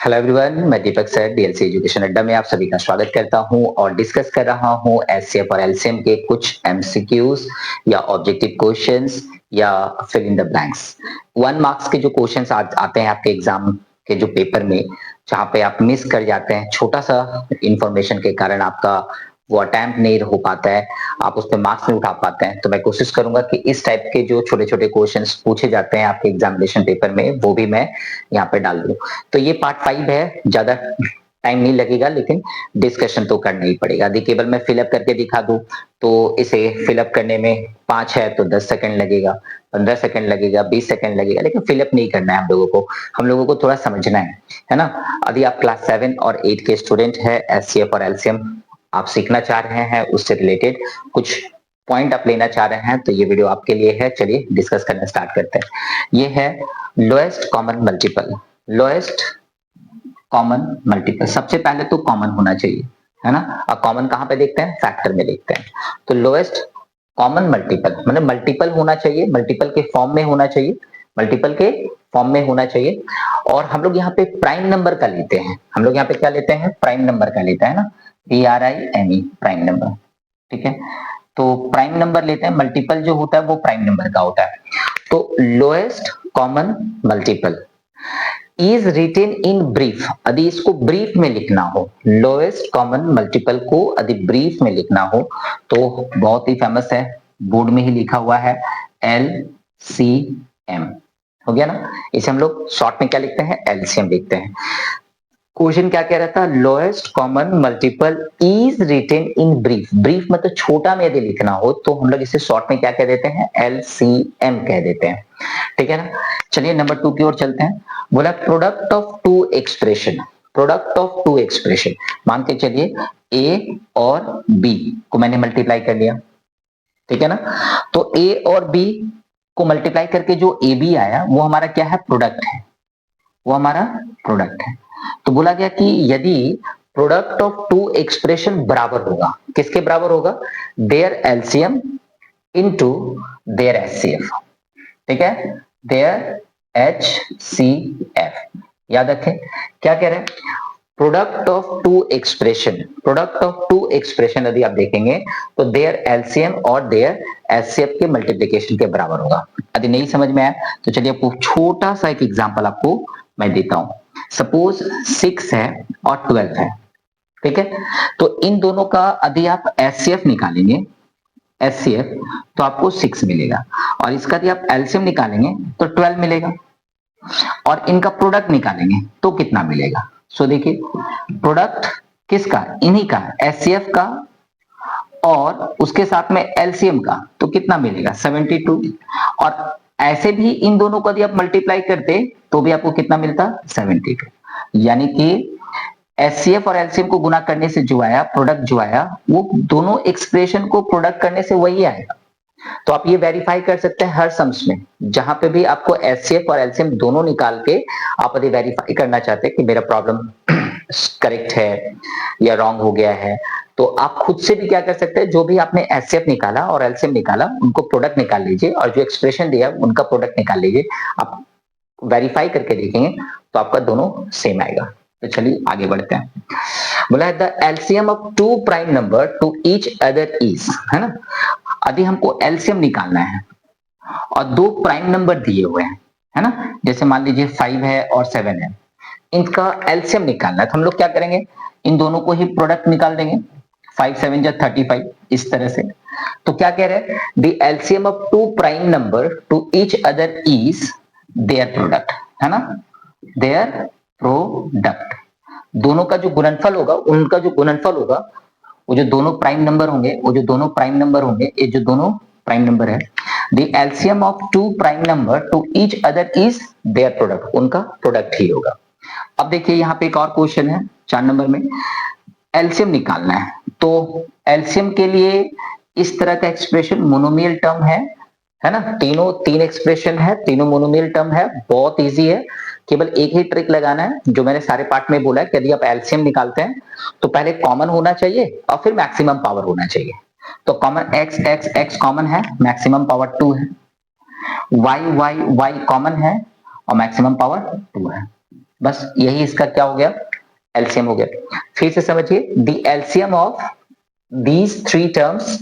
Hello everyone, मैं दीपक sir DLC education अड्डा में आप सभी का स्वागत करता हूं और डिस्कस कर रहा हूं एचसीएफ और एलसीएम के कुछ एमसीक्यूज या ऑब्जेक्टिव क्वेश्चंस या fill in the blanks. 1 marks के जो क्वेश्चंस आते हैं आपके एग्जाम के जो पेपर में, जहां पे आप मिस कर जाते हैं छोटा सा इंफॉर्मेशन के कारण आपका वो अटेम्प्ट नहीं हो पाता है, आप उस पर मार्क्स नहीं उठा पाते हैं। तो मैं कोशिश करूंगा कि इस टाइप के जो छोटे छोटे क्वेश्चंस पूछे जाते हैं आपके एग्जामिनेशन पेपर में वो भी मैं यहाँ पे डाल दूं। तो ये पार्ट 5 है, ज्यादा टाइम नहीं लगेगा लेकिन डिस्कशन तो करना ही पड़ेगा। यदि केवल मैं फिलअप करके दिखा दूं तो इसे फिलअप करने में 5 है तो 10 सेकंड लगेगा, 15 सेकंड लगेगा, 20 सेकंड लगेगा, लेकिन फिलअप नहीं करना है हम लोगों को थोड़ा समझना है ना। यदि आप क्लास 7 और 8 के स्टूडेंट है, एचसीएफ और एलसीएम आप सीखना चाह रहे हैं, उससे रिलेटेड कुछ पॉइंट आप लेना चाह रहे हैं, तो ये वीडियो आपके लिए है। चलिए डिस्कस करना स्टार्ट करते हैं। ये है lowest common multiple. Lowest common multiple, सबसे पहले तो कॉमन होना चाहिए, है ना। अब कॉमन कहां पे देखते हैं? फैक्टर में देखते हैं। तो लोएस्ट कॉमन मल्टीपल मतलब मल्टीपल होना चाहिए, मल्टीपल के फॉर्म में होना चाहिए, मल्टीपल के फॉर्म में होना चाहिए। और हम लोग यहाँ पे प्राइम नंबर का लेते हैं, हम लोग यहाँ पे क्या लेते हैं? प्राइम नंबर का लेते हैं ना, PRIME, प्राइम नंबर। ठीक है, तो प्राइम नंबर लेते हैं, मल्टीपल जो होता है वो प्राइम नंबर का होता है। तो lowest common multiple is written in brief, यदि इसको ब्रीफ में लिखना हो, लोएस्ट कॉमन मल्टीपल को यदि ब्रीफ में लिखना हो तो बहुत ही फेमस है, बोर्ड में ही लिखा हुआ है, LCM। हो गया ना। इसे हम लोग शॉर्ट में क्या लिखते हैं? LCM लिखते हैं। क्वेश्चन क्या कह रहा था? Lowest common multiple is written in brief. Brief मतलब छोटा में यदि लिखना हो तो हम लोग इसे शॉर्ट में क्या कह देते हैं? LCM कह देते हैं। ठीक है ना। चलिए नंबर 2 की ओर चलते हैं। बोला product of two expression, product of two expression, मान के चलिए ए और बी को मैंने मल्टीप्लाई कर लिया, ठीक है ना। तो ए और बी को मल्टीप्लाई करके जो ए बी आया वो हमारा क्या है? प्रोडक्ट है, वो हमारा प्रोडक्ट है। तो बोला गया कि यदि प्रोडक्ट ऑफ टू एक्सप्रेशन बराबर होगा, किसके बराबर होगा? Their LCM into their HCF. ठीक है, देयर HCF। याद रखें क्या कह रहे हैं? Product of two expression, product of two expression यदि आप देखेंगे तो देयर एलसीएम और देयर एचसीएफ के मल्टीप्लिकेशन के बराबर होगा। यदि नहीं समझ में आया तो चलिए आपको छोटा सा एक एग्जांपल आपको मैं देता हूं। सपोज 6 है और 12 है, ठीक है। तो इन दोनों का यदि आप एचसीएफ निकालेंगे, एचसीएफ, तो आपको 6 मिलेगा, और इसका यदि आप एलसीएम निकालेंगे तो 12 मिलेगा, और इनका प्रोडक्ट निकालेंगे तो कितना मिलेगा? सो देखिए, प्रोडक्ट किसका? इन्हीं का, एचसीएफ का और उसके साथ में एलसीएम का, तो कितना मिलेगा? 72। और ऐसे भी इन दोनों को यदि आप मल्टीप्लाई करते तो भी आपको कितना मिलता? 72। यानी कि एचसीएफ और एलसीएम को गुना करने से जो आया प्रोडक्ट, जो आया वो दोनों एक्सप्रेशन को प्रोडक्ट करने से वही आएगा। तो आप ये वेरीफाई कर सकते हैं हर सम्स में, जहां पे भी आपको एचसीएफ और एलसीएम दोनों निकाल के आप यदि वेरीफाई करना चाहते हैं कि मेरा प्रॉब्लम करेक्ट है या रॉन्ग हो गया है, तो आप खुद से भी क्या कर सकते हैं? जो भी आपने एचसीएफ निकाला और एलसीएम निकाला उनको प्रोडक्ट निकाल लीजिए, और जो एक्सप्रेशन दिया उनका प्रोडक्ट निकाल लीजिए। आप वेरीफाई करके देखेंगे तो आपका दोनों सेम आएगा। तो चलिए आगे बढ़ते हैं। बोला है the LCM of two prime number to each other is, है ना। यदि हमको एलसीएम निकालना है और दो प्राइम नंबर दिए हुए हैं, है ना, जैसे मान लीजिए 5 है और 7 है, इनका एलसीएम निकालना है तो हम लोग क्या करेंगे? इन दोनों को ही प्रोडक्ट निकाल देंगे। 5 7 जा 35, इस तरह से। तो क्या कह रहे हैं? The LCM of two prime number to each other is their product, है ना, देयर प्रोडक्ट। दोनों का जो गुणनफल होगा, उनका जो गुणनफल होगा, वो जो दोनों प्राइम नंबर होंगे, वो जो दोनों प्राइम नंबर होंगे, ये जो दोनों प्राइम नंबर है, the LCM of two prime number to each other is their product, उनका प्रोडक्ट ही होगा। अब देखिए यहाँ पे एक और क्वेश्चन है 4 नंबर में, एलसीएम निकालना है। तो एलसीएम के लिए इस तरह का एक्सप्रेशन मोनोमियल टर्म है ना, तीनों 3 एक्सप्रेशन है, तीनों मोनोमियल टर्म है, बहुत इजी है। केवल एक ही ट्रिक लगाना है जो मैंने सारे पार्ट में बोला है कि यदि आप एलसीएम निकालते हैं तो पहले कॉमन होना चाहिए और फिर मैक्सिमम पावर होना चाहिए। तो common x x x common है, मैक्सिमम पावर 2 है, y y y कॉमन है और मैक्सिमम पावर 2 है। बस यही इसका क्या हो गया, एलसीएम हो गया। फिर से समझिए, the LCM of these three terms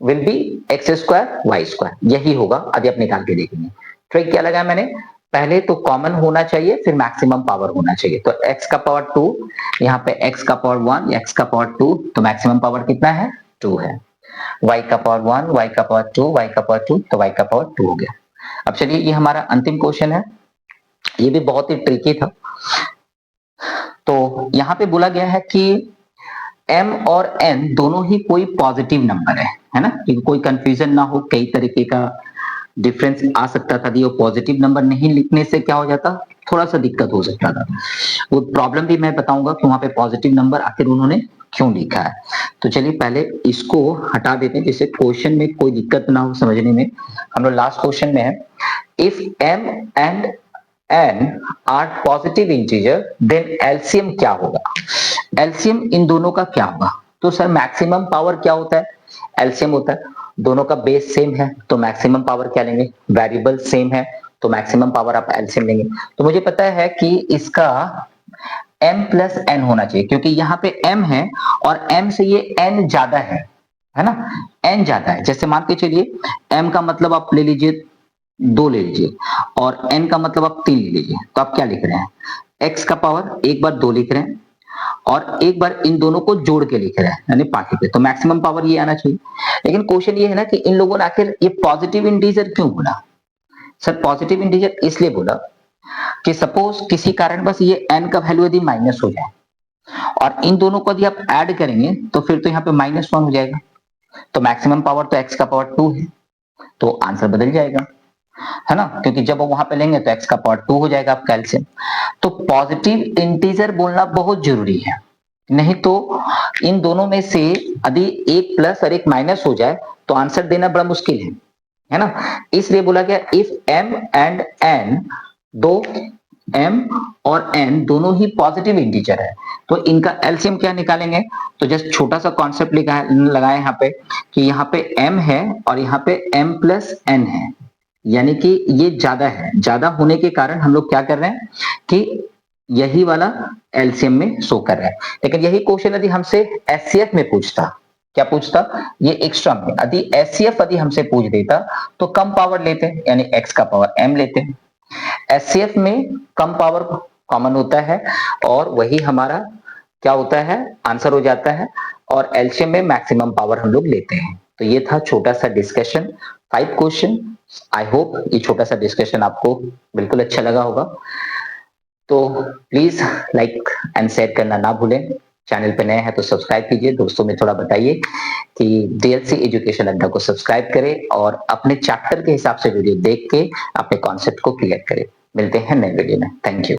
will be x square y square, यही होगा। अभी आप निकाल के देखेंगे। ट्रिक क्या लगाया मैंने, पहले तो कॉमन होना चाहिए, फिर मैक्सिमम पावर होना चाहिए। तो x का पावर 2, यहाँ पे x का पावर 1, x का पावर 2, तो मैक्सिमम पावर कितना है, 2 है। y का पावर 1, y का पावर 2, y का पावर 2, तो y का पावर 2 हो गया। अब चलिए, ये हमारा अंतिम क्वेश्चन है, ये भी बहुत ही ट्रिकी था। तो यहाँ पे बोला गया है कि m और n दोनों ही कोई पॉजिटिव नंबर है ना, कि कोई कंफ्यूजन ना हो, कई तरीके का डिफरेंस आ सकता था। वो पॉजिटिव नंबर नहीं लिखने से क्या हो जाता, थोड़ा सा दिक्कत हो सकता था। वो प्रॉब्लम भी मैं बताऊंगा कि वहां पे पॉजिटिव नंबर आखिर उन्होंने क्यों लिखा है। तो चलिए पहले इसको हटा देते हैं, जिससे क्वेश्चन में कोई दिक्कत ना हो समझने में। हम लोग लास्ट क्वेश्चन में है, if m and n are positive integer then LCM क्या होगा। एलसीएम इन दोनों का क्या होगा। तो सर मैक्सिमम पावर क्या होता है, एलसीएम होता है। दोनों का बेस सेम है तो मैक्सिमम पावर क्या लेंगे, वेरिएबल सेम है तो मैक्सिमम पावर आप एलसीएम लेंगे। तो मुझे पता है कि इसका m प्लस n होना चाहिए, क्योंकि यहाँ पे m है और m से ये n ज्यादा है ना, n ज्यादा है। जैसे मान के चलिए, m का मतलब आप ले लीजिए 2 ले लीजिए, और n का मतलब आप 3 ले लीजिए। तो आप क्या लिख रहे हैं, x का पावर एक बार 2 लिख रहे हैं और एक बार इन दोनों को जोड़ के लिख रहे हैं, यानी पार्टी पे, तो मैक्सिमम पावर ये आना चाहिए। लेकिन क्वेश्चन ये है ना कि इन लोगों ने आखिर ये पॉजिटिव इंटीजर क्यों बोला। सर पॉजिटिव इंटीजर इसलिए बोला कि सपोज किसी कारण बस ये n का वैल्यू यदि माइनस हो जाए और इन दोनों को यदि आप ऐड करेंगे तो फिर तो यहाँ पे -1 हो जाएगा। तो मैक्सिमम पावर तो x का पावर 2 है, तो आंसर बदल जाएगा, है ना, क्योंकि जब वहां पे लेंगे तो x का पावर 2 हो जाएगा आपका एलसीएम। तो पॉजिटिव इंटीजर बोलना बहुत जरूरी है, नहीं तो इन दोनों में से यदि एक प्लस और एक माइनस हो जाए तो आंसर देना बड़ा मुश्किल है ना। इसलिए बोला गया इफ m एंड n, दो m और n दोनों ही पॉजिटिव इंटीजर है तो इनका एलसीएम क्या निकालेंगे। तो जस्ट छोटा सा कॉन्सेप्ट लगाए यहाँ पे कि यहाँ पे m है और यहाँ पे m प्लस n है, यानी कि ये ज्यादा है। ज्यादा होने के कारण हम लोग क्या कर रहे हैं कि यही वाला एलसीएम में शो कर रहा है। लेकिन यही क्वेश्चन यदि हमसे एचसीएफ में पूछता, क्या पूछता, ये एक्स्ट्रा में यदि एचसीएफ यदि हमसे पूछ देता तो कम पावर लेते, यानी x का पावर m लेते। एचसीएफ में कम पावर कॉमन होता है और वही हमारा क्या होता है, आंसर हो जाता है, और एलसीएम में मैक्सिमम पावर हम लोग लेते हैं। तो ये था छोटा सा डिस्कशन, 5 क्वेश्चन। आई होप ये छोटा सा डिस्कशन आपको बिल्कुल अच्छा लगा होगा। तो प्लीज लाइक एंड शेयर करना ना भूलें। चैनल पे नए हैं तो सब्सक्राइब कीजिए, दोस्तों में थोड़ा बताइए कि डीएलसी एजुकेशन अड्डा को सब्सक्राइब करें और अपने चैप्टर के हिसाब से वीडियो देख के अपने कॉन्सेप्ट को क्लियर करें। मिलते हैं नए वीडियो में, थैंक यू।